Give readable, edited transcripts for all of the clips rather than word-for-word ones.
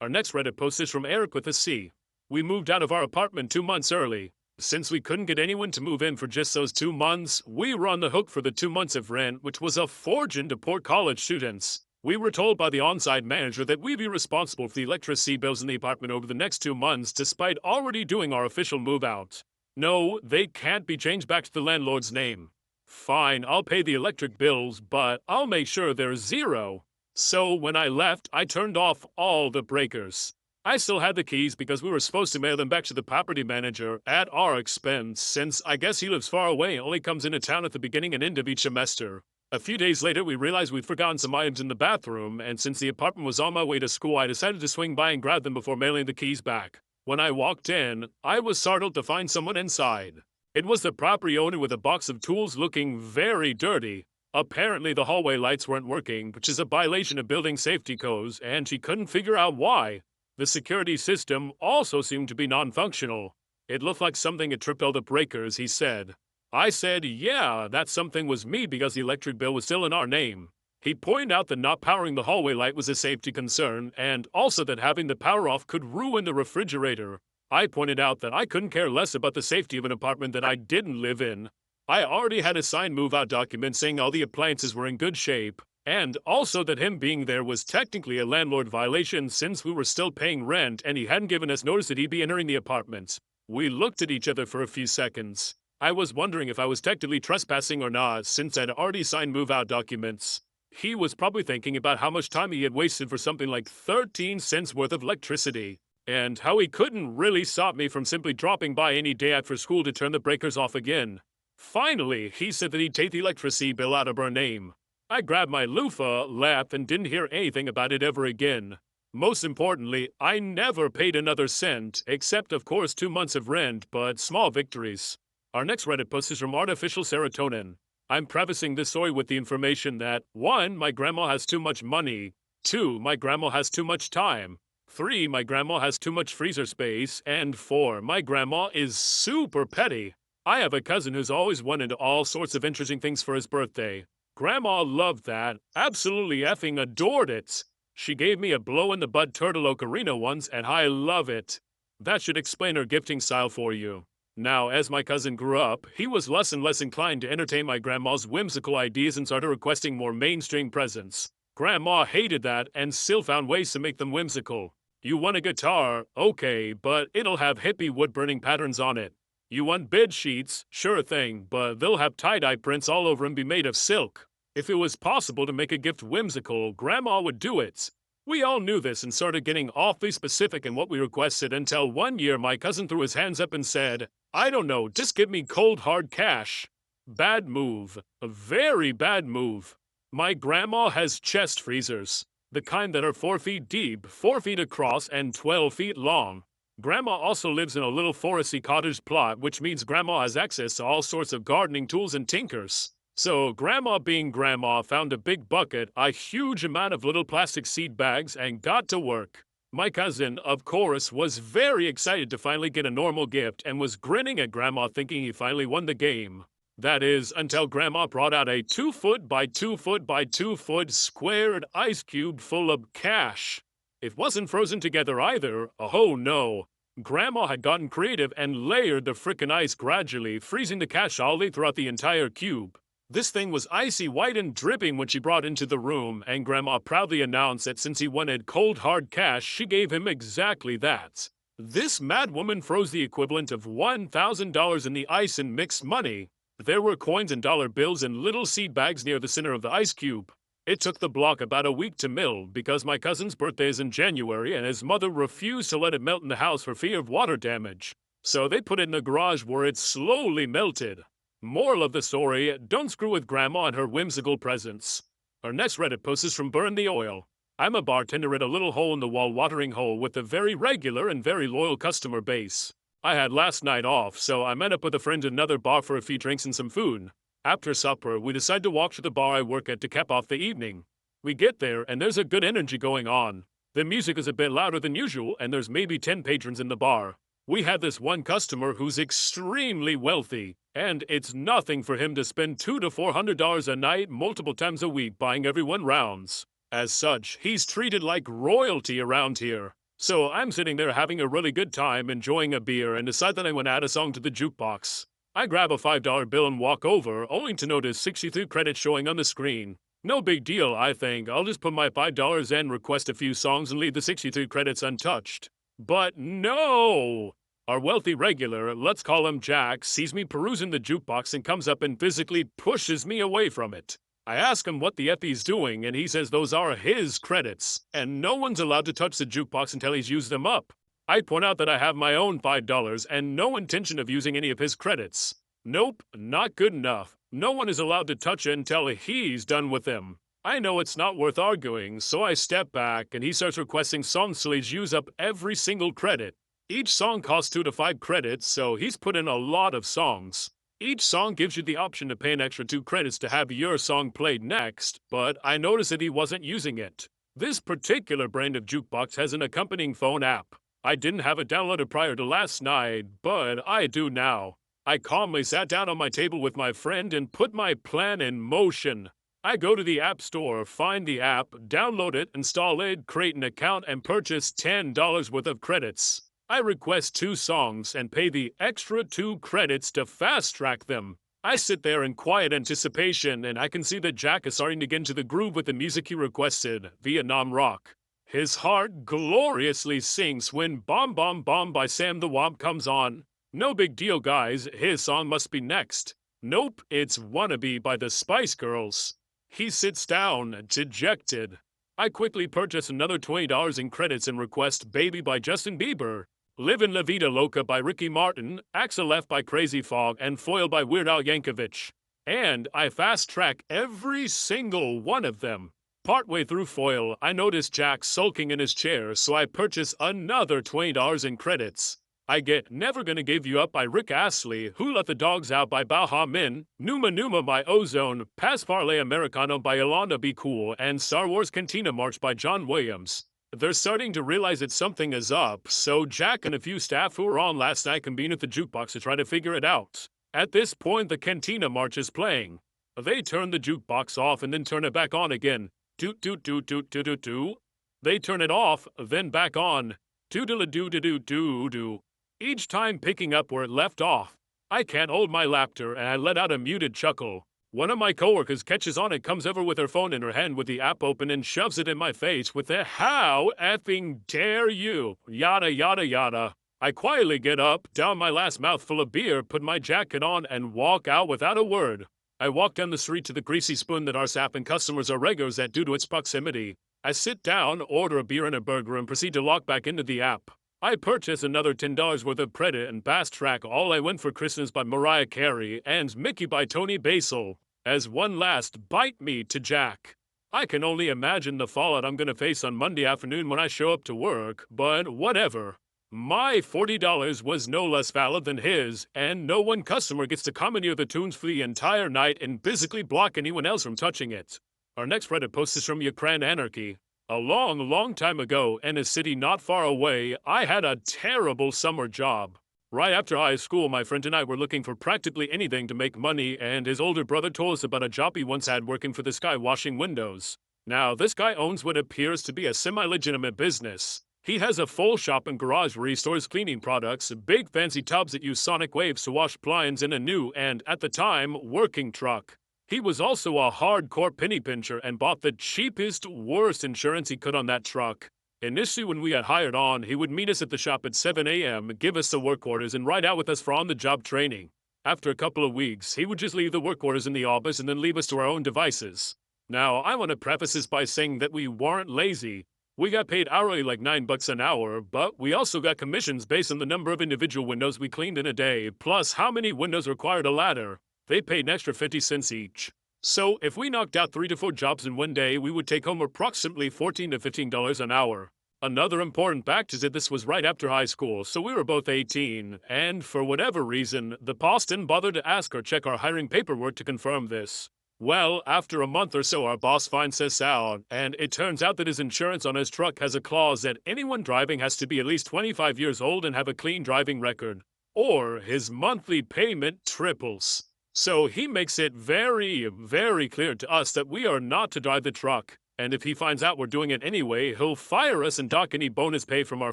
Our next Reddit post is from Eric with a C. We moved out of our apartment 2 months early. Since we couldn't get anyone to move in for just those 2 months, we were on the hook for the 2 months of rent, which was a fortune to poor college students. We were told by the on-site manager that we'd be responsible for the electricity bills in the apartment over the next 2 months, despite already doing our official move out. No, they can't be changed back to the landlord's name. Fine, I'll pay the electric bills, but I'll make sure they're zero. So when I left, I turned off all the breakers. I still had the keys because we were supposed to mail them back to the property manager at our expense, since I guess he lives far away and only comes into town at the beginning and end of each semester. A few days later, we realized we'd forgotten some items in the bathroom, and since the apartment was on my way to school, I decided to swing by and grab them before mailing the keys back. When I walked in, I was startled to find someone inside. It was the property owner with a box of tools looking very dirty. Apparently the hallway lights weren't working, which is a violation of building safety codes, and she couldn't figure out why. The security system also seemed to be non-functional. It looked like something had tripped all the breakers, he said. I said, yeah, that something was me because the electric bill was still in our name. He pointed out that not powering the hallway light was a safety concern, and also that having the power off could ruin the refrigerator. I pointed out that I couldn't care less about the safety of an apartment that I didn't live in. I already had a signed move-out document saying all the appliances were in good shape, and also that him being there was technically a landlord violation since we were still paying rent and he hadn't given us notice that he'd be entering the apartment. We looked at each other for a few seconds. I was wondering if I was technically trespassing or not since I'd already signed move-out documents. He was probably thinking about how much time he had wasted for something like 13 cents worth of electricity, and how he couldn't really stop me from simply dropping by any day after school to turn the breakers off again. Finally, he said that he'd take the electricity bill out of our name. I grabbed my loofah, laughed, and didn't hear anything about it ever again. Most importantly, I never paid another cent, except of course 2 months of rent, but small victories. Our next Reddit post is from Artificial Serotonin. I'm prefacing this story with the information that 1. My grandma has too much money, 2. My grandma has too much time, 3. My grandma has too much freezer space, and 4. My grandma is super petty. I have a cousin who's always wanted all sorts of interesting things for his birthday. Grandma loved that, absolutely effing adored it. She gave me a blow-in-the-butt turtle ocarina once, and I love it. That should explain her gifting style for you. Now, as my cousin grew up, he was less and less inclined to entertain my grandma's whimsical ideas and started requesting more mainstream presents. Grandma hated that and still found ways to make them whimsical. You want a guitar? Okay, but it'll have hippie wood-burning patterns on it. You want bed sheets? Sure thing, but they'll have tie-dye prints all over and be made of silk. If it was possible to make a gift whimsical, Grandma would do it. We all knew this and started getting awfully specific in what we requested until one year my cousin threw his hands up and said, I don't know, just give me cold hard cash. Bad move. A very bad move. My grandma has chest freezers. The kind that are 4 feet deep, 4 feet across, and 12 feet long. Grandma also lives in a little foresty cottage plot, which means Grandma has access to all sorts of gardening tools and tinkers. So Grandma being Grandma found a big bucket, a huge amount of little plastic seed bags, and got to work. My cousin, of course, was very excited to finally get a normal gift and was grinning at Grandma thinking he finally won the game. That is, until Grandma brought out a 2 foot by 2 foot by 2 foot squared ice cube full of cash. It wasn't frozen together either. Oh no. Grandma had gotten creative and layered the frickin' ice gradually, freezing the cash all day throughout the entire cube. This thing was icy white and dripping when she brought it into the room, and Grandma proudly announced that since he wanted cold hard cash, she gave him exactly that. This madwoman froze the equivalent of $1,000 in the ice and mixed money. There were coins and dollar bills in little seed bags near the center of the ice cube. It took the block about a week to melt because my cousin's birthday is in January and his mother refused to let it melt in the house for fear of water damage. So they put it in the garage where it slowly melted. Moral of the story, don't screw with Grandma and her whimsical presents. Our next Reddit post is from Burn the Oil. I'm a bartender at a little hole-in-the-wall watering hole with a very regular and very loyal customer base. I had last night off, so I met up with a friend at another bar for a few drinks and some food. After supper, we decide to walk to the bar I work at to cap off the evening. We get there, and there's a good energy going on. The music is a bit louder than usual, and there's maybe 10 patrons in the bar. We had this one customer who's extremely wealthy, and it's nothing for him to spend $200 to $400 a night multiple times a week buying everyone rounds. As such, he's treated like royalty around here. So I'm sitting there having a really good time, enjoying a beer, and decide that I want to add a song to the jukebox. I grab a $5 bill and walk over, only to notice 63 credits showing on the screen. No big deal, I think. I'll just put my $5 in, request a few songs, and leave the 63 credits untouched. But no! Our wealthy regular, let's call him Jack, sees me perusing the jukebox and comes up and physically pushes me away from it. I ask him what the F he's doing, and he says those are his credits, and no one's allowed to touch the jukebox until he's used them up. I point out that I have my own $5 and no intention of using any of his credits. Nope, not good enough. No one is allowed to touch it until he's done with them. I know it's not worth arguing, so I step back and he starts requesting songs till he's used up every single credit. Each song costs 2 to 5 credits, so he's put in a lot of songs. Each song gives you the option to pay an extra 2 credits to have your song played next, but I noticed that he wasn't using it. This particular brand of jukebox has an accompanying phone app. I didn't have it downloaded prior to last night, but I do now. I calmly sat down on my table with my friend and put my plan in motion. I go to the App Store, find the app, download it, install it, create an account, and purchase $10 worth of credits. I request 2 songs and pay the extra 2 credits to fast-track them. I sit there in quiet anticipation, and I can see that Jack is starting to get into the groove with the music he requested, Vietnam Rock. His heart gloriously sinks when Bomb Bomb Bomb by Sam the Womp comes on. No big deal, guys, his song must be next. Nope, it's Wannabe by the Spice Girls. He sits down, dejected. I quickly purchase another $20 in credits and request Baby by Justin Bieber, Livin' La Vida Loca by Ricky Martin, Axel F by Crazy Fog, and Foil by Weird Al Yankovic. And I fast-track every single one of them. Partway through Foil, I notice Jack sulking in his chair, so I purchase another $20 in credits. I get Never Gonna Give You Up by Rick Astley, Who Let the Dogs Out by Baha Min, Numa Numa by Ozone, Pass Parley Americano by Yolanda Be Cool, and Star Wars Cantina March by John Williams. They're starting to realize that something is up, so Jack and a few staff who were on last night convene at the jukebox to try to figure it out. At this point, the Cantina March is playing. They turn the jukebox off and then turn it back on again. Toot toot toot toot toot toot toot. They turn it off, then back on. Toodle-doo-doo-doo-doo. Each time picking up where it left off. I can't hold my laughter and I let out a muted chuckle. One of my coworkers catches on and comes over with her phone in her hand with the app open and shoves it in my face with the "How effing dare you?" Yada yada yada. I quietly get up, down my last mouthful of beer, put my jacket on, and walk out without a word. I walk down the street to the Greasy Spoon that our staff and customers are regulars at due to its proximity. I sit down, order a beer and a burger, and proceed to log back into the app. I purchase another $10 worth of credit and fast-track All I Want for Christmas by Mariah Carey and Mickey by Tony Basil as one last bite me to Jack. I can only imagine the fallout I'm gonna face on Monday afternoon when I show up to work, but whatever. My $40 was no less valid than his, and no one customer gets to commandeer the tunes for the entire night and physically block anyone else from touching it. Our next Reddit post is from Ukraine Anarchy. A long time ago, in a city not far away, I had a terrible summer job. Right after high school, my friend and I were looking for practically anything to make money, and his older brother told us about a job he once had working for this guy washing windows. Now, this guy owns what appears to be a semi-legitimate business. He has a full shop and garage where he stores cleaning products, big fancy tubs that use sonic waves to wash blinds, and a new and, at the time, working truck. He was also a hardcore penny pincher and bought the cheapest, worst insurance he could on that truck. Initially, when we got hired on, he would meet us at the shop at 7 a.m., give us the work orders, and ride out with us for on-the-job training. After a couple of weeks, he would just leave the work orders in the office and then leave us to our own devices. Now, I want to preface this by saying that we weren't lazy. We got paid hourly like $9 an hour, but we also got commissions based on the number of individual windows we cleaned in a day, plus how many windows required a ladder. They paid an extra 50 cents each. So, if we knocked out 3 to 4 jobs in one day, we would take home approximately $14 to $15 an hour. Another important fact is that this was right after high school, so we were both 18, and for whatever reason, the boss didn't bother to ask or check our hiring paperwork to confirm this. Well, after a month or so, our boss finds us out, and it turns out that his insurance on his truck has a clause that anyone driving has to be at least 25 years old and have a clean driving record, or his monthly payment triples. So he makes it very clear to us that we are not to drive the truck, And if he finds out we're doing it anyway, he'll fire us and dock any bonus pay from our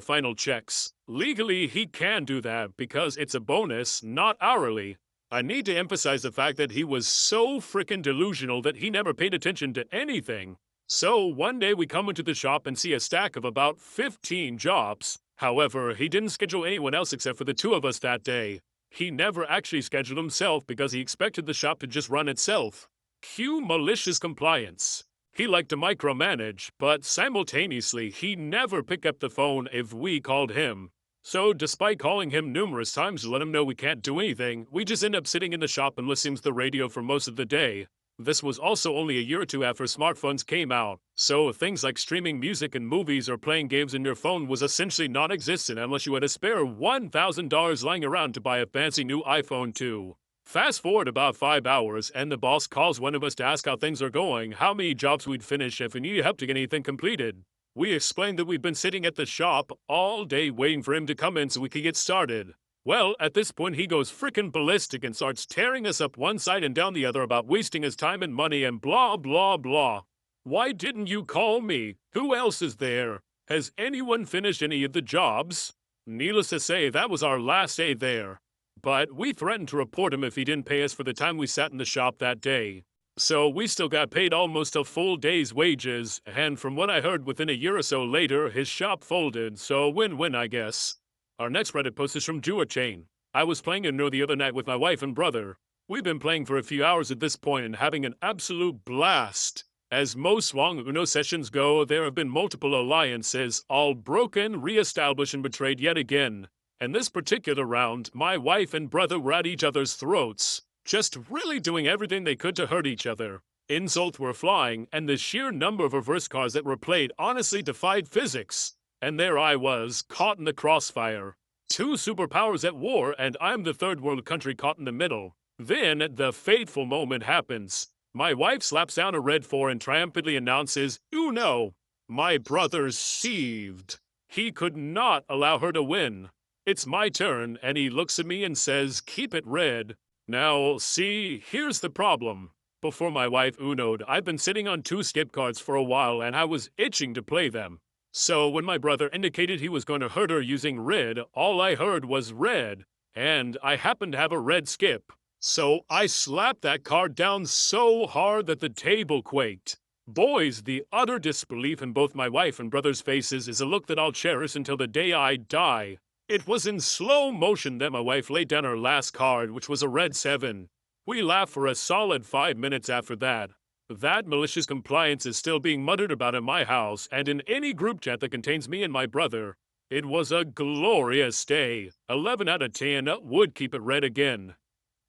final checks. Legally, he can do that because it's a bonus, not hourly. I need to emphasize the fact that he was so frickin' delusional that he never paid attention to anything. So one day we come into the shop and see a stack of about 15 jobs. However, he didn't schedule anyone else except for the two of us that day. He never actually scheduled himself because he expected the shop to just run itself. Cue malicious compliance. He liked to micromanage, but simultaneously he never picked up the phone if we called him. So despite calling him numerous times to let him know we can't do anything, we just end up sitting in the shop and listening to the radio for most of the day. This was also only a year or two after smartphones came out, so things like streaming music and movies or playing games on your phone was essentially non-existent unless you had a spare $1,000 lying around to buy a fancy new iPhone 2. Fast forward about 5 hours, and the boss calls one of us to ask how things are going, how many jobs we'd finish if we needed help to get anything completed. We explained that we'd been sitting at the shop all day waiting for him to come in so we could get started. Well, at this point he goes frickin' ballistic and starts tearing us up one side and down the other about wasting his time and money and blah blah blah. Why didn't you call me? Who else is there? Has anyone finished any of the jobs? Needless to say, that was our last day there. But we threatened to report him if he didn't pay us for the time we sat in the shop that day. So we still got paid almost a full day's wages, and from what I heard within a year or so later, his shop folded, so win-win I guess. Our next Reddit post is from Chain. I was playing Uno the other night with my wife and brother. We've been playing for a few hours at this point and having an absolute blast. As most long Uno sessions go, there have been multiple alliances, all broken, re-established, and betrayed yet again. And this particular round, my wife and brother were at each other's throats, just really doing everything they could to hurt each other. Insults were flying, and the sheer number of reverse cards that were played honestly defied physics. And there I was, caught in the crossfire. Two superpowers at war, and I'm the third world country caught in the middle. Then, the fateful moment happens. My wife slaps down a red 4 and triumphantly announces, Uno! My brother seethed. He could not allow her to win. It's my turn, and he looks at me and says, keep it red. Now, see, here's the problem. Before my wife Uno'd, I've been sitting on 2 skip cards for a while, and I was itching to play them. So when my brother indicated he was going to hurt her using red, all I heard was red, and I happened to have a red skip. So I slapped that card down so hard that the table quaked. Boys, the utter disbelief in both my wife and brother's faces is a look that I'll cherish until the day I die. It was in slow motion that my wife laid down her last card, which was a red 7. We laughed for a solid 5 minutes after that. That malicious compliance is still being muttered about in my house and in any group chat that contains me and my brother. It was a glorious day. 11 out of 10 would keep it red again.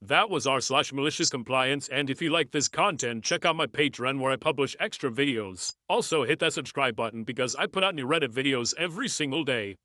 That was r/malicious compliance, and if you like this content, check out my Patreon where I publish extra videos. Also, hit that subscribe button because I put out new Reddit videos every single day.